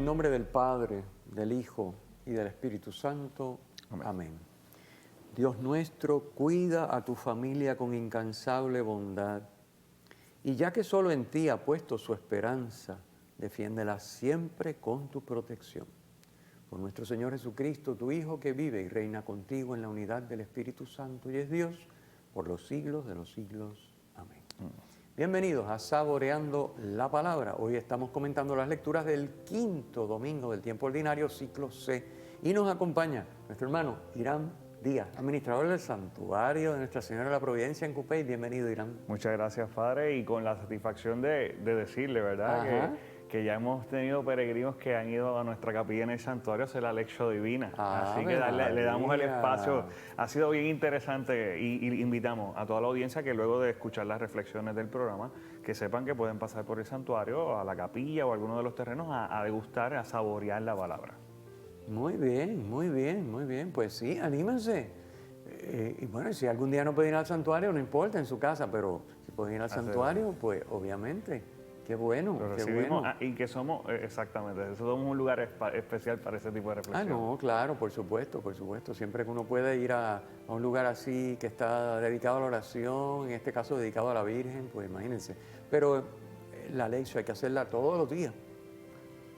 el nombre del Padre, del Hijo y del Espíritu Santo. Amén. Amén. Dios nuestro, cuida a tu familia con incansable bondad. Y ya que solo en ti ha puesto su esperanza, defiéndela siempre con tu protección. Por nuestro Señor Jesucristo, tu Hijo, que vive y reina contigo en la unidad del Espíritu Santo y es Dios por los siglos de los siglos. Amén. Bienvenidos a Saboreando la Palabra. Hoy estamos comentando las lecturas del quinto domingo del tiempo ordinario, ciclo C. Y nos acompaña nuestro hermano Irán Díaz, administrador del Santuario de Nuestra Señora de la Providencia en Cupey. Bienvenido, Irán. Muchas gracias, Padre, y con la satisfacción de decirle, ¿verdad? Que ya hemos tenido peregrinos que han ido a nuestra capilla en el santuario a hacer la lección divina. Así que le damos el espacio. Ha sido bien interesante y invitamos a toda la audiencia que luego de escuchar las reflexiones del programa, que sepan que pueden pasar por el santuario, a la capilla o a alguno de los terrenos a degustar, a saborear la palabra. Muy bien, muy bien, muy bien. Pues sí, anímense. Y bueno, si algún día no pueden ir al santuario, no importa, en su casa, pero si pueden ir al santuario, pues obviamente. Qué bueno, qué bueno. Y que somos, exactamente, somos un lugar especial para ese tipo de reflexión. No, claro, por supuesto, por supuesto. Siempre que uno puede ir a un lugar así que está dedicado a la oración, en este caso dedicado a la Virgen, pues imagínense. Pero la lección hay que hacerla todos los días.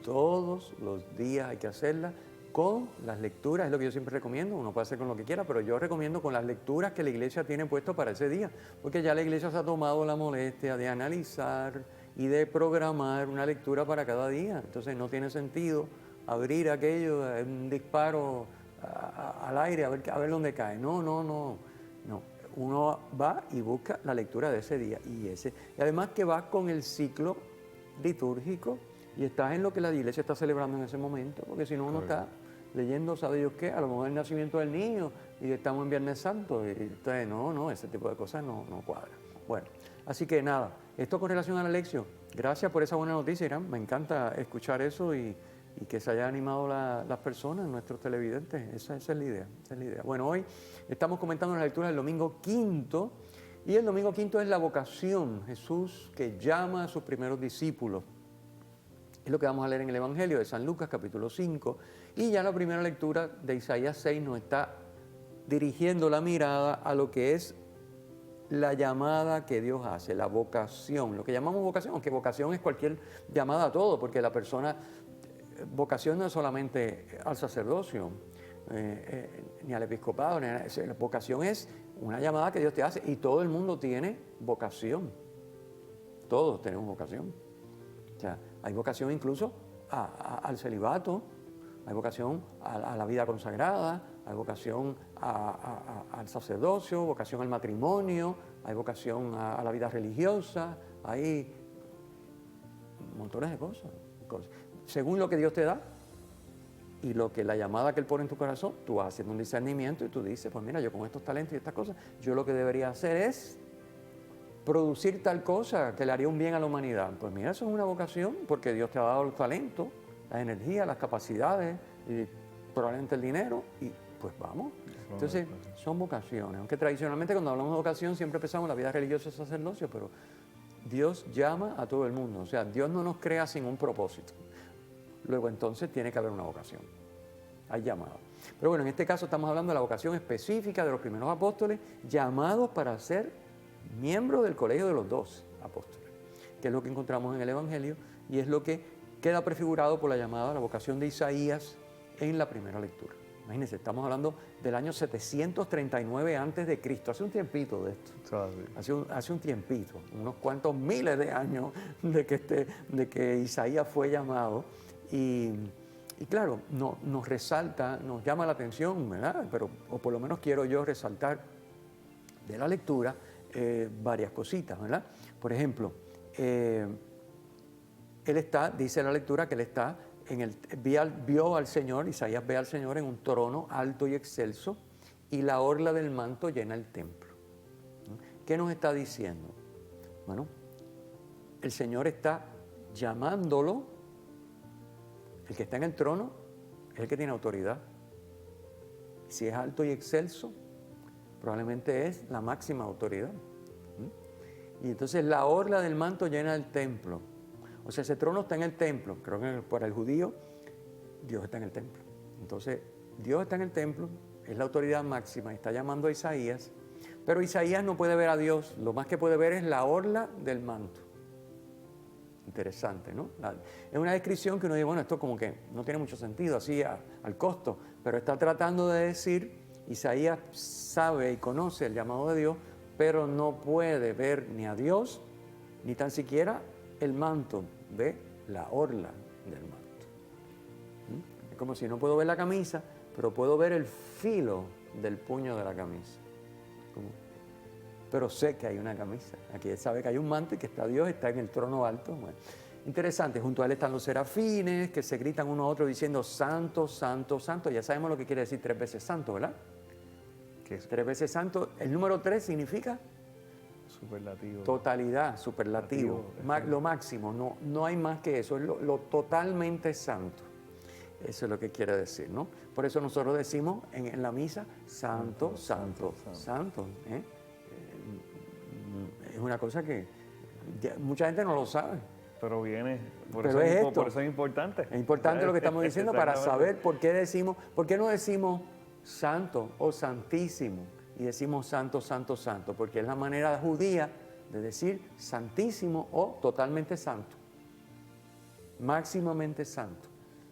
Todos los días hay que hacerla con las lecturas, es lo que yo siempre recomiendo. Uno puede hacer con lo que quiera, pero yo recomiendo con las lecturas que la iglesia tiene puesto para ese día, porque ya la iglesia se ha tomado la molestia de analizar y de programar una lectura para cada día. Entonces no tiene sentido abrir aquello, un disparo al aire, a ver dónde cae. No. Uno va y busca la lectura de ese día y además que va con el ciclo litúrgico y estás en lo que la iglesia está celebrando en ese momento, porque si no uno está leyendo, ¿sabe Dios qué? A lo mejor el nacimiento del niño y estamos en Viernes Santo y entonces no, ese tipo de cosas no cuadra. Bueno, así que nada, esto con relación a la lección. Gracias por esa buena noticia, Irán. Me encanta escuchar eso y que se hayan animado las personas, nuestros televidentes. Esa es la idea, Bueno, hoy estamos comentando la lectura del domingo quinto y el domingo quinto es la vocación. Jesús que llama a sus primeros discípulos. Es lo que vamos a leer en el Evangelio de San Lucas, capítulo 5. Y ya la primera lectura de Isaías 6 nos está dirigiendo la mirada a lo que es la llamada que Dios hace, la vocación, lo que llamamos vocación, aunque vocación es cualquier llamada a todo, porque la persona, vocación no es solamente al sacerdocio, ni al episcopado, la vocación es una llamada que Dios te hace y todo el mundo tiene vocación, todos tenemos vocación. O sea, hay vocación incluso al celibato, hay vocación a la vida consagrada, hay vocación al sacerdocio, vocación al matrimonio, hay vocación a la vida religiosa, hay montones de cosas. Según lo que Dios te da y lo que la llamada que Él pone en tu corazón, tú vas haciendo un discernimiento y tú dices, pues mira, yo con estos talentos y estas cosas, yo lo que debería hacer es producir tal cosa que le haría un bien a la humanidad. Pues mira, eso es una vocación porque Dios te ha dado el talento, la energía, las capacidades y probablemente el dinero y pues vamos. Entonces son vocaciones, aunque tradicionalmente cuando hablamos de vocación siempre pensamos la vida religiosa y sacerdocio, pero Dios llama a todo el mundo, o sea, Dios no nos crea sin un propósito. Luego entonces tiene que haber una vocación, hay llamado. Pero bueno, en este caso estamos hablando de la vocación específica de los primeros apóstoles llamados para ser miembros del colegio de los 12 apóstoles, que es lo que encontramos en el Evangelio y es lo que queda prefigurado por la llamada, la vocación de Isaías en la primera lectura. Imagínense, estamos hablando del año 739 a.C., hace un tiempito de esto, hace un tiempito, unos cuantos miles de años de que Isaías fue llamado y claro, nos resalta, nos llama la atención, ¿verdad? O por lo menos quiero yo resaltar de la lectura varias cositas, ¿verdad? Por ejemplo, dice la lectura que él está vio al Señor, Isaías ve al Señor en un trono alto y excelso y la orla del manto llena el templo. ¿Qué nos está diciendo? Bueno, el Señor está llamándolo, el que está en el trono es el que tiene autoridad. Si es alto y excelso, probablemente es la máxima autoridad. Y entonces la orla del manto llena el templo. O sea, ese trono está en el templo. Creo que para el judío Dios está en el templo. Entonces, Dios está en el templo, es la autoridad máxima, está llamando a Isaías, pero Isaías no puede ver a Dios, lo más que puede ver es la orla del manto. Interesante, ¿no? Es una descripción que uno dice, bueno, esto como que no tiene mucho sentido, así al costo, pero está tratando de decir, Isaías sabe y conoce el llamado de Dios, pero no puede ver ni a Dios, ni tan siquiera el manto, ve la orla del manto. Es como si no puedo ver la camisa, pero puedo ver el filo del puño de la camisa. Pero sé que hay una camisa. Aquí él sabe que hay un manto y que está Dios, está en el trono alto. Bueno, interesante, junto a él están los serafines que se gritan uno a otro diciendo santo, santo, santo. Ya sabemos lo que quiere decir 3 veces santo, ¿verdad? ¿Qué es? 3 veces santo. El número 3 significa Superlativo. totalidad, superlativo, lo máximo. No hay más que eso, es lo totalmente santo. Eso es lo que quiere decir, ¿no? Por eso nosotros decimos en la misa, santo, santo, santo. Es una cosa que mucha gente no lo sabe. Pero viene, por Pero eso es importante. Es importante lo que estamos diciendo para saber por qué no decimos santo o santísimo y decimos santo, santo, santo, porque es la manera judía de decir santísimo o totalmente santo, máximamente santo.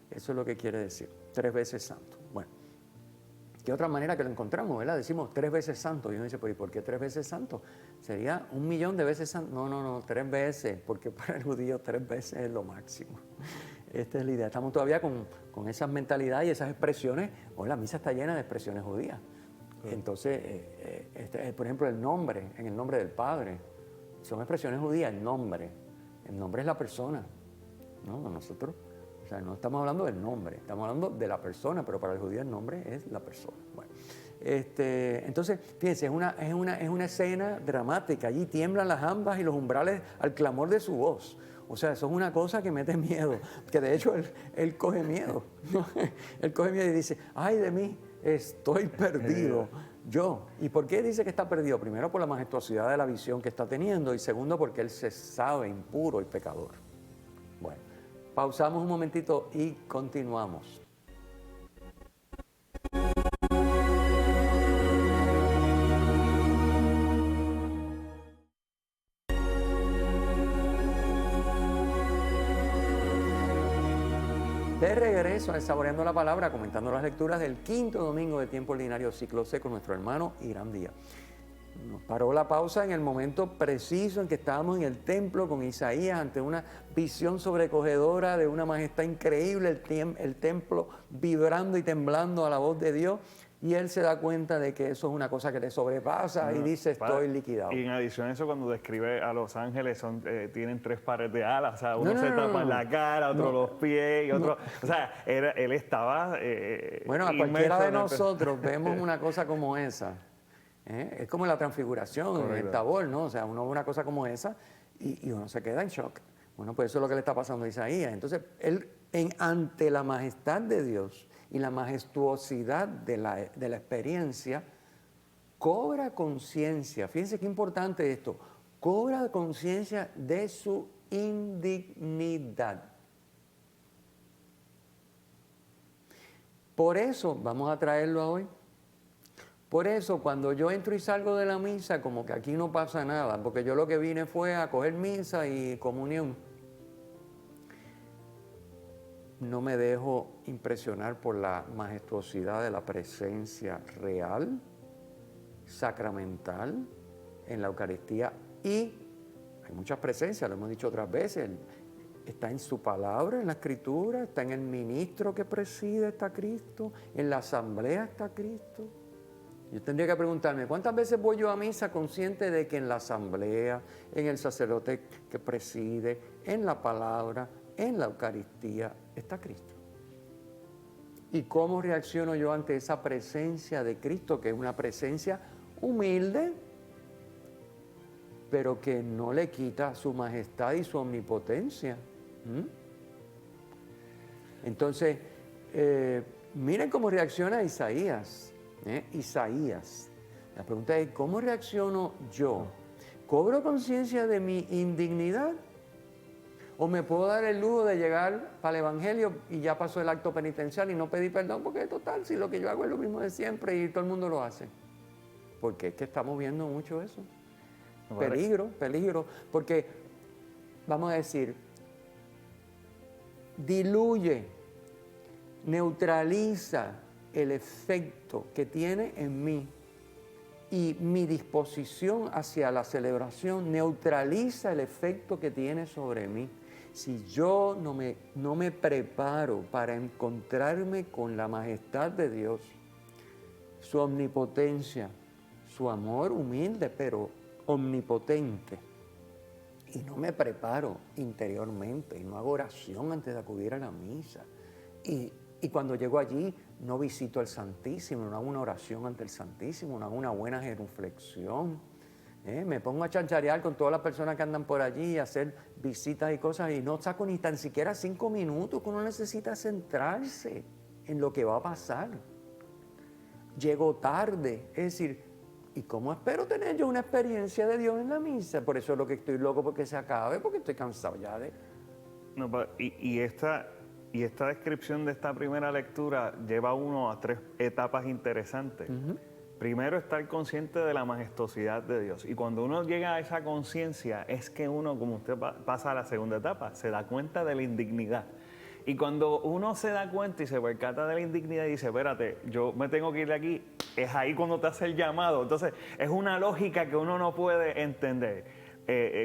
Eso es lo que quiere decir, 3 veces santo. Bueno, ¿qué otra manera que lo encontramos, verdad? Decimos 3 veces santo. Y uno dice, ¿y por qué 3 veces santo? Sería 1.000.000 de veces santo. No, 3 veces, porque para el judío 3 veces es lo máximo. Esta es la idea. Estamos todavía con esas mentalidades y esas expresiones. Hoy la misa está llena de expresiones judías. Entonces, por ejemplo, el nombre, en el nombre del Padre, son expresiones judías. El nombre es la persona. No, nosotros... O sea, no estamos hablando del nombre, estamos hablando de la persona, pero para el judío el nombre es la persona. Bueno, entonces, fíjense, es una escena dramática. Allí tiemblan las jambas y los umbrales al clamor de su voz. O sea, eso es una cosa que mete miedo, que de hecho él coge miedo. Él coge miedo y dice, ay de mí, estoy perdido. Yo. ¿Y por qué dice que está perdido? Primero, por la majestuosidad de la visión que está teniendo, y segundo, porque él se sabe impuro y pecador. Bueno. Pausamos un momentito y continuamos. De regreso a Saboreando la Palabra, comentando las lecturas del 5º domingo de tiempo ordinario ciclo C con nuestro hermano Irán Díaz. Nos paró la pausa en el momento preciso en que estábamos en el templo con Isaías ante una visión sobrecogedora de una majestad increíble, el templo vibrando y temblando a la voz de Dios, y él se da cuenta de que eso es una cosa que le sobrepasa y dice, estoy liquidado. Y en adición a eso, cuando describe a los ángeles, tienen 3 pares de alas, o sea, uno se tapa la cara, otro los pies, y otro... O sea, él estaba... bueno, a cualquiera de nosotros vemos una cosa como esa. Es como la transfiguración, el Tabor, ¿no? O sea, uno ve una cosa como esa y uno se queda en shock. Bueno, pues eso es lo que le está pasando a Isaías. Entonces, él, ante la majestad de Dios y la majestuosidad de la experiencia, cobra conciencia. Fíjense qué importante esto. Cobra conciencia de su indignidad. Por eso, vamos a traerlo a hoy. Por eso, cuando yo entro y salgo de la misa, como que aquí no pasa nada, porque yo lo que vine fue a coger misa y comunión. No me dejo impresionar por la majestuosidad de la presencia real, sacramental, en la Eucaristía. Y hay muchas presencias, lo hemos dicho otras veces, está en su palabra, en la Escritura, está en el ministro que preside, está Cristo, en la asamblea está Cristo. Yo tendría que preguntarme, ¿cuántas veces voy yo a misa consciente de que en la asamblea, en el sacerdote que preside, en la palabra, en la Eucaristía, está Cristo? ¿Y cómo reacciono yo ante esa presencia de Cristo, que es una presencia humilde, pero que no le quita su majestad y su omnipotencia? Entonces, miren cómo reacciona Isaías. Isaías. La pregunta es, ¿cómo reacciono yo? ¿Cobro conciencia de mi indignidad? O me puedo dar el lujo de llegar para el Evangelio y ya pasó el acto penitencial y no pedí perdón porque total, si lo que yo hago es lo mismo de siempre y todo el mundo lo hace. Porque es que estamos viendo mucho eso. Peligro, peligro. Porque, vamos a decir, diluye, neutraliza el efecto que tiene en mí y mi disposición hacia la celebración neutraliza el efecto que tiene sobre mí. Si yo no me preparo para encontrarme con la majestad de Dios, su omnipotencia, su amor humilde pero omnipotente, y no me preparo interiormente, y no hago oración antes de acudir a la misa, y cuando llego allí no visito al Santísimo, no hago una oración ante el Santísimo, no hago una buena genuflexión, me pongo a chancharear con todas las personas que andan por allí, a hacer visitas y cosas, y no saco ni tan siquiera 5 minutos, que uno necesita centrarse en lo que va a pasar. Llego tarde, es decir, ¿y cómo espero tener yo una experiencia de Dios en la misa? Por eso es lo que estoy loco porque se acabe, porque estoy cansado ya de... No, y esta descripción de esta primera lectura lleva a uno a 3 etapas interesantes. Primero, estar consciente de la majestuosidad de Dios. Y cuando uno llega a esa conciencia, es que uno, como usted pasa a la segunda etapa, se da cuenta de la indignidad. Y cuando uno se da cuenta y se percata de la indignidad y dice, espérate, yo me tengo que ir de aquí, es ahí cuando te hace el llamado. Entonces, es una lógica que uno no puede entender.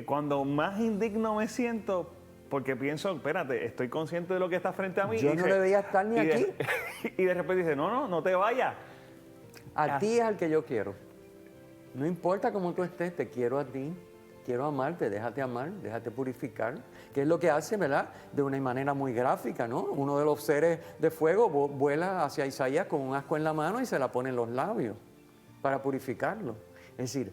Cuando más indigno me siento, porque pienso, espérate, estoy consciente de lo que está frente a mí. Yo no debería estar ni aquí. Y de repente dice, no te vayas. A ti es al que yo quiero. No importa cómo tú estés, te quiero a ti. Quiero amarte, déjate amar, déjate purificar. Que es lo que hace, ¿verdad? De una manera muy gráfica, ¿no? Uno de los seres de fuego vuela hacia Isaías con un ascua en la mano y se la pone en los labios para purificarlo. Es decir,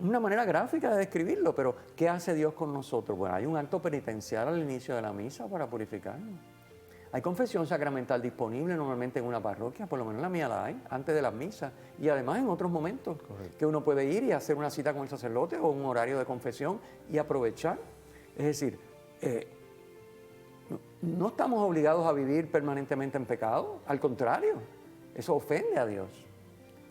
una manera gráfica de describirlo, pero ¿qué hace Dios con nosotros? Bueno, hay un acto penitencial al inicio de la misa para purificarnos. Hay confesión sacramental disponible normalmente en una parroquia, por lo menos la mía la hay, antes de las misas, y además en otros momentos. Correcto. Que uno puede ir y hacer una cita con el sacerdote o un horario de confesión y aprovechar. Es decir, no estamos obligados a vivir permanentemente en pecado, al contrario, eso ofende a Dios.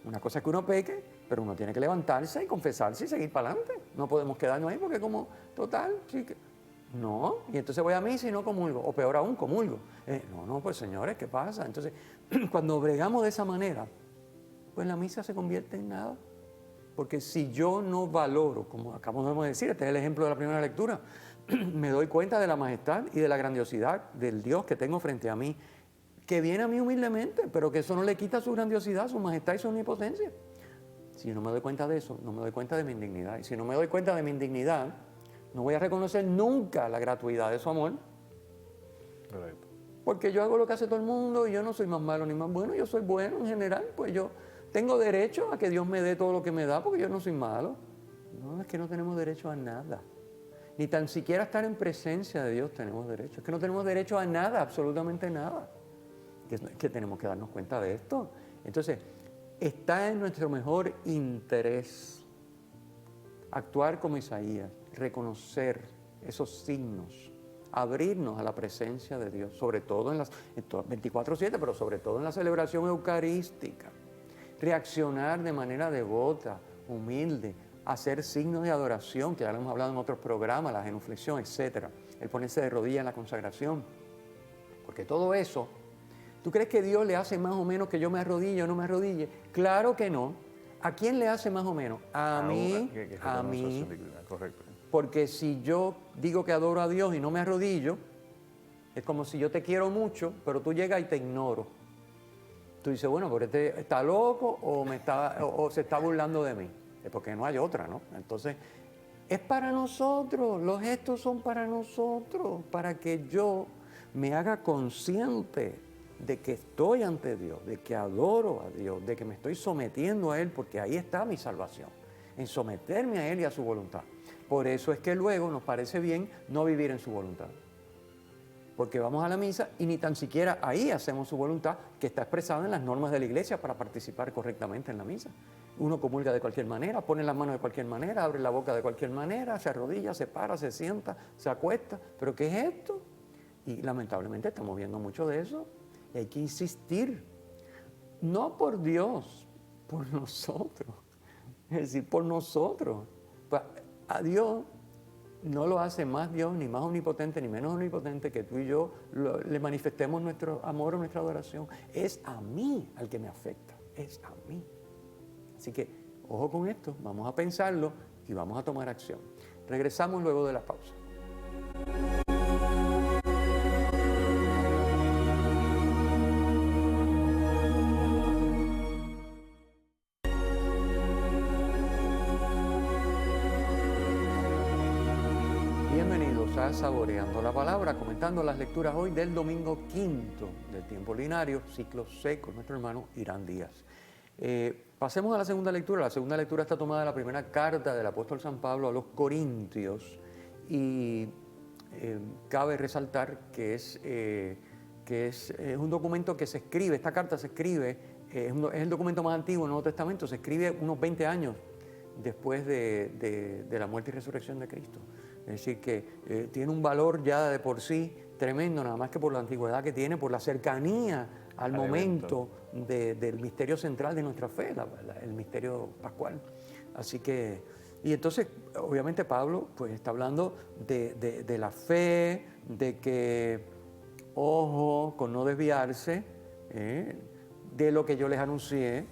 Una cosa es que uno peque, pero uno tiene que levantarse y confesarse y seguir para adelante. No podemos quedarnos ahí porque como, total, sí que... No, y entonces voy a misa y no comulgo, o peor aún, comulgo. No, pues señores, ¿qué pasa? Entonces, cuando bregamos de esa manera, pues la misa se convierte en nada. Porque si yo no valoro, como acabamos de decir, este es el ejemplo de la primera lectura, me doy cuenta de la majestad y de la grandiosidad del Dios que tengo frente a mí, que viene a mí humildemente, pero que eso no le quita su grandiosidad, su majestad y su omnipotencia. Si yo no me doy cuenta de eso, no me doy cuenta de mi indignidad. Y si no me doy cuenta de mi indignidad, no voy a reconocer nunca la gratuidad de su amor. Correcto. Porque yo hago lo que hace todo el mundo y yo no soy más malo ni más bueno, yo soy bueno en general, pues yo tengo derecho a que Dios me dé todo lo que me da porque yo no soy malo. No, es que no tenemos derecho a nada. Ni tan siquiera estar en presencia de Dios tenemos derecho. Es que no tenemos derecho a nada, absolutamente nada. Es que tenemos que darnos cuenta de esto. Entonces, está en nuestro mejor interés actuar como Isaías, reconocer esos signos, abrirnos a la presencia de Dios, sobre todo en las 24/7, pero sobre todo en la celebración eucarística, reaccionar de manera devota, humilde, hacer signos de adoración, que ya lo hemos hablado en otros programas, la genuflexión, etc. El ponerse de rodillas en la consagración, porque todo eso, ¿tú crees que Dios le hace más o menos que yo me arrodille o no me arrodille? Claro que no. ¿A quién le hace más o menos? A mí, a mí. Correcto. Porque si yo digo que adoro a Dios y no me arrodillo, es como si yo te quiero mucho, pero tú llegas y te ignoro. Tú dices, bueno, pero este está loco o se está burlando de mí. Es porque no hay otra, ¿no? Entonces, es para nosotros, los gestos son para nosotros, para que yo me haga consciente de que estoy ante Dios, de que adoro a Dios, de que me estoy sometiendo a Él, porque ahí está mi salvación, en someterme a Él y a su voluntad. Por eso es que luego nos parece bien no vivir en su voluntad. porque vamos a la misa y ni tan siquiera ahí hacemos su voluntad, que está expresada en las normas de la iglesia para participar correctamente en la misa. Uno comulga de cualquier manera, pone las manos de cualquier manera, abre la boca de cualquier manera, se arrodilla, se para, se sienta, se acuesta. ¿Pero qué es esto? Y lamentablemente estamos viendo mucho de eso. Y hay que insistir, no por Dios, por nosotros. Es decir, por nosotros. Pues a Dios no lo hace más Dios, ni más omnipotente, ni menos omnipotente que tú y yo le manifestemos nuestro amor o nuestra adoración. Es a mí al que me afecta, es a mí. Así que, ojo con esto, vamos a pensarlo y vamos a tomar acción. Regresamos luego de la pausa. Bienvenidos a Saboreando la Palabra, comentando las lecturas hoy del domingo quinto del tiempo ordinario, ciclo C, con nuestro hermano Irán Díaz. Pasemos a la segunda lectura. La segunda lectura está tomada de la primera carta del apóstol San Pablo a los Corintios y cabe resaltar que es un documento que se escribe, esta carta se escribe, es el documento más antiguo del Nuevo Testamento, se escribe unos 20 años después de la muerte y resurrección de Cristo. Es decir, que tiene un valor ya de por sí tremendo, nada más que por la antigüedad que tiene, por la cercanía al momento del misterio central de nuestra fe, el misterio pascual. Así que, y entonces, obviamente Pablo pues está hablando de la fe, de que, ojo, con no desviarse de lo que yo les anuncié,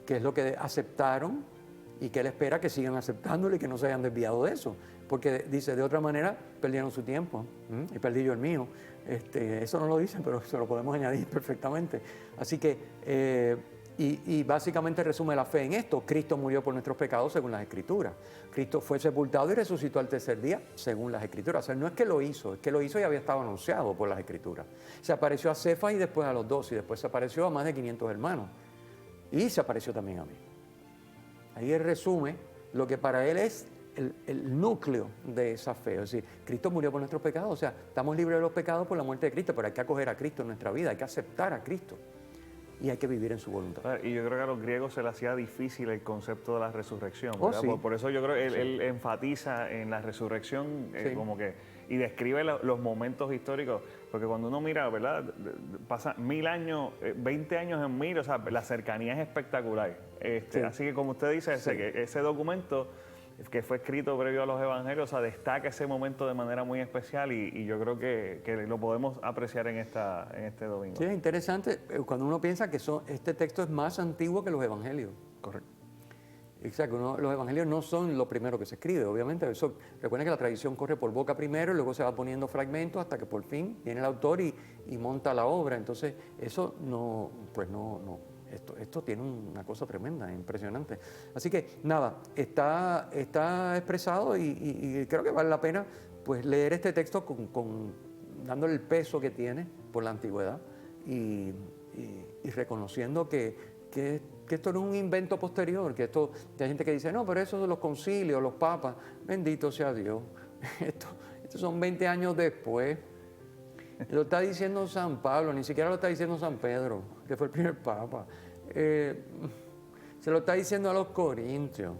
que es lo que aceptaron, y que él espera que sigan aceptándolo y que no se hayan desviado de eso. Porque dice, de otra manera, perdieron su tiempo y perdí yo el mío. Eso no lo dice, pero se lo podemos añadir perfectamente. Así que, y básicamente resume la fe en esto. Cristo murió por nuestros pecados según las Escrituras. Cristo fue sepultado y resucitó al tercer día según las Escrituras. O sea, no es que lo hizo, es que lo hizo y había estado anunciado por las Escrituras. Se apareció a Cefas y después a los 12, y después se apareció a más de 500 hermanos. Y se apareció también a mí. Ahí él resume lo que para él es el núcleo de esa fe. Es decir, Cristo murió por nuestros pecados, o sea, estamos libres de los pecados por la muerte de Cristo, pero hay que acoger a Cristo en nuestra vida, hay que aceptar a Cristo y hay que vivir en su voluntad. Y yo creo que a los griegos se les hacía difícil el concepto de la resurrección, ¿verdad? Sí. Por eso yo creo que él enfatiza en la resurrección como que, y describe los momentos históricos, porque cuando uno mira, ¿verdad? Pasa 1000 años, 20 años en 1000, o sea, la cercanía es espectacular. Así que como usted dice, ese documento que fue escrito previo a los evangelios, o sea, destaca ese momento de manera muy especial y yo creo que lo podemos apreciar en este domingo. Sí, es interesante cuando uno piensa que este texto es más antiguo que los evangelios. Correcto. Exacto, los evangelios no son lo primero que se escribe, obviamente. Recuerden que la tradición corre por boca primero y luego se va poniendo fragmentos hasta que por fin viene el autor y monta la obra. Entonces, eso no. Esto tiene una cosa tremenda, impresionante. Así que, nada, está expresado y creo que vale la pena pues leer este texto dándole el peso que tiene por la antigüedad y reconociendo que esto no es un invento posterior, que hay gente que dice, no, pero eso de los concilios, los papas, bendito sea Dios. Esto son 20 años después. Lo está diciendo San Pablo, ni siquiera lo está diciendo San Pedro, que fue el primer papa. Se lo está diciendo a los corintios.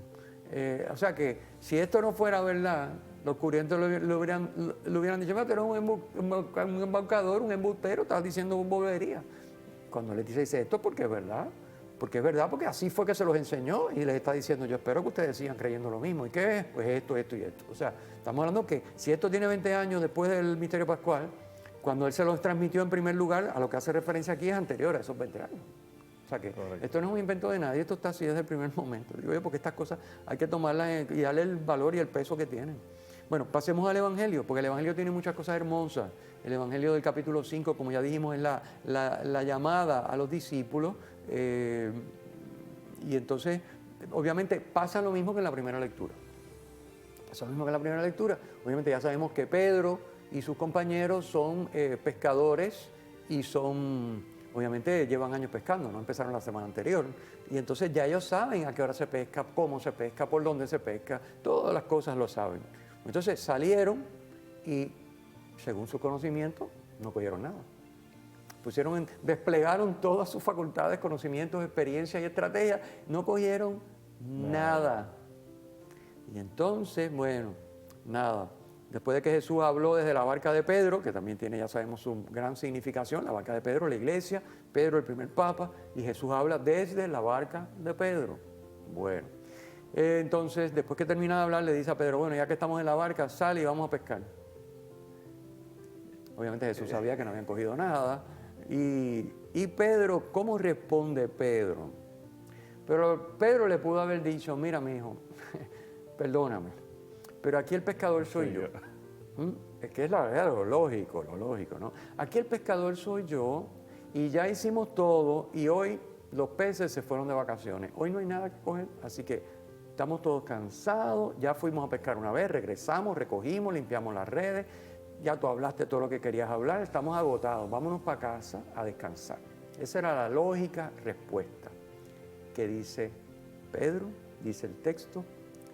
O sea que si esto no fuera verdad, los corintios lo hubieran dicho, pero eres un embaucador, un embustero, estás diciendo bobería. Cuando les dice esto es porque es verdad. Porque es verdad, porque así fue que se los enseñó y les está diciendo, yo espero que ustedes sigan creyendo lo mismo. ¿Y qué es? Pues esto y esto. O sea, estamos hablando que si esto tiene 20 años después del misterio pascual, cuando él se los transmitió en primer lugar, a lo que hace referencia aquí es anterior a esos 20 años. O sea que esto no es un invento de nadie, esto está así desde el primer momento. Digo yo, porque estas cosas hay que tomarlas y darle el valor y el peso que tienen. Bueno, pasemos al Evangelio, porque el Evangelio tiene muchas cosas hermosas. El Evangelio del capítulo 5, como ya dijimos, es la llamada a los discípulos. Y entonces, obviamente, pasa lo mismo que en la primera lectura. Pasa lo mismo que en la primera lectura. Obviamente ya sabemos que Pedro y sus compañeros son pescadores y obviamente llevan años pescando, no empezaron la semana anterior. Y entonces ya ellos saben a qué hora se pesca, cómo se pesca, por dónde se pesca, todas las cosas lo saben. Entonces salieron y según su conocimiento, no cogieron nada. Desplegaron todas sus facultades, conocimientos, experiencias y estrategias, no cogieron nada. Y entonces, bueno, nada. Después de que Jesús habló desde la barca de Pedro, que también tiene, ya sabemos, su gran significación, la barca de Pedro, la iglesia, Pedro el primer papa, y Jesús habla desde la barca de Pedro. Bueno, entonces, después que termina de hablar, le dice a Pedro, bueno, ya que estamos en la barca, sal y vamos a pescar. Obviamente Jesús sabía que no habían cogido nada. Y Pedro, ¿cómo responde Pedro? Pero Pedro le pudo haber dicho, mira, mi hijo, perdóname, pero aquí el pescador soy yo. Es que es la verdad, lo lógico, ¿no? Aquí el pescador soy yo y ya hicimos todo y hoy los peces se fueron de vacaciones. Hoy no hay nada que coger, así que estamos todos cansados, ya fuimos a pescar una vez, regresamos, recogimos, limpiamos las redes, ya tú hablaste todo lo que querías hablar, estamos agotados, vámonos para casa a descansar. Esa era la lógica respuesta que dice Pedro, dice el texto.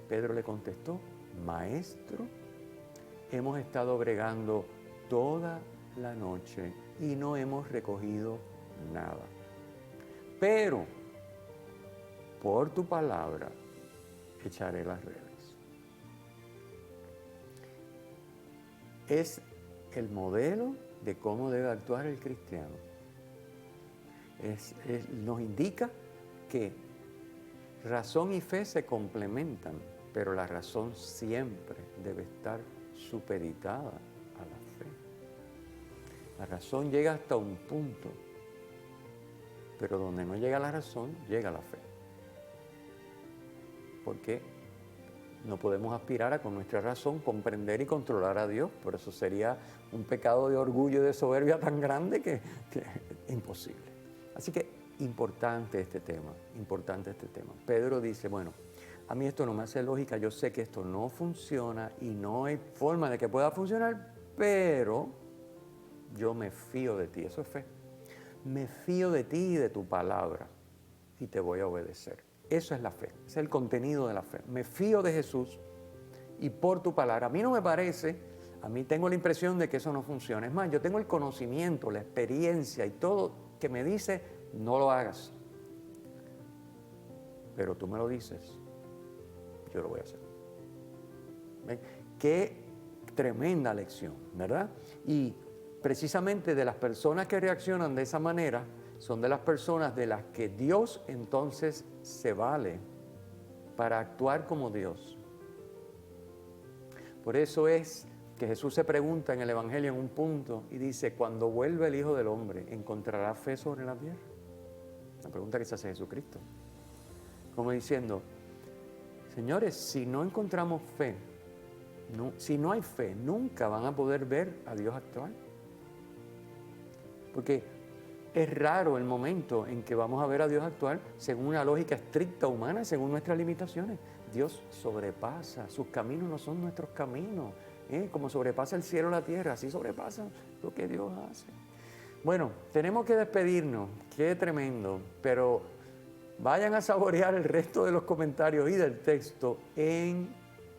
Pedro le contestó, maestro, hemos estado bregando toda la noche y no hemos recogido nada. Pero por tu palabra echaré las redes. Es el modelo de cómo debe actuar el cristiano. Nos indica que razón y fe se complementan, pero la razón siempre debe estar supeditada a la fe. La razón llega hasta un punto, pero donde no llega la razón, llega la fe. Porque no podemos aspirar a con nuestra razón comprender y controlar a Dios. Por eso sería un pecado de orgullo y de soberbia tan grande que es imposible. Así que importante este tema. Pedro dice, bueno, a mí esto no me hace lógica, yo sé que esto no funciona y no hay forma de que pueda funcionar, pero yo me fío de ti, eso es fe. Me fío de ti y de tu palabra y te voy a obedecer. Eso es la fe, ese es el contenido de la fe. Me fío de Jesús y por tu palabra. A mí no me parece, a mí tengo la impresión de que eso no funciona. Es más, yo tengo el conocimiento, la experiencia y todo que me dice, no lo hagas. Pero tú me lo dices, yo lo voy a hacer. ¿Ven? Qué tremenda lección, ¿verdad? Y precisamente de las personas que reaccionan de esa manera, son de las personas de las que Dios entonces se vale para actuar como Dios. Por eso es que Jesús se pregunta en el Evangelio en un punto y dice, cuando vuelve el Hijo del Hombre, ¿encontrará fe sobre la tierra? La pregunta que se hace Jesucristo. Como diciendo, señores, si no encontramos fe, si no hay fe, nunca van a poder ver a Dios actuar. Porque es raro el momento en que vamos a ver a Dios actuar según una lógica estricta humana, según nuestras limitaciones. Dios sobrepasa, sus caminos no son nuestros caminos. Como sobrepasa el cielo la tierra, así sobrepasa lo que Dios hace. Bueno, tenemos que despedirnos, qué tremendo, pero vayan a saborear el resto de los comentarios y del texto en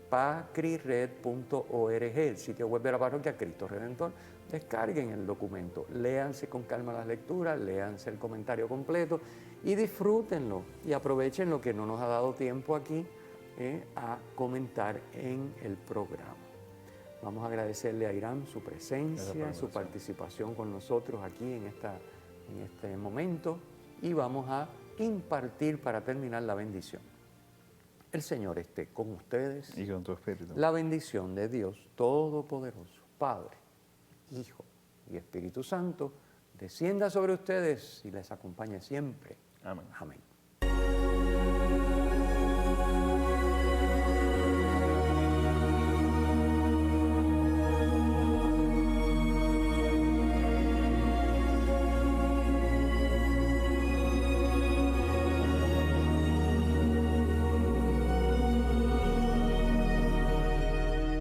pacrired.org, el sitio web de la parroquia Cristo Redentor. Descarguen el documento, léanse con calma las lecturas, léanse el comentario completo y disfrútenlo y aprovechen lo que no nos ha dado tiempo aquí a comentar en el programa. Vamos a agradecerle a Irán su presencia, su participación con nosotros aquí en este momento y vamos a impartir para terminar la bendición. El Señor esté con ustedes. Y con tu espíritu. La bendición de Dios Todopoderoso, Padre, Hijo y Espíritu Santo, descienda sobre ustedes y les acompañe siempre. Amén. Amén.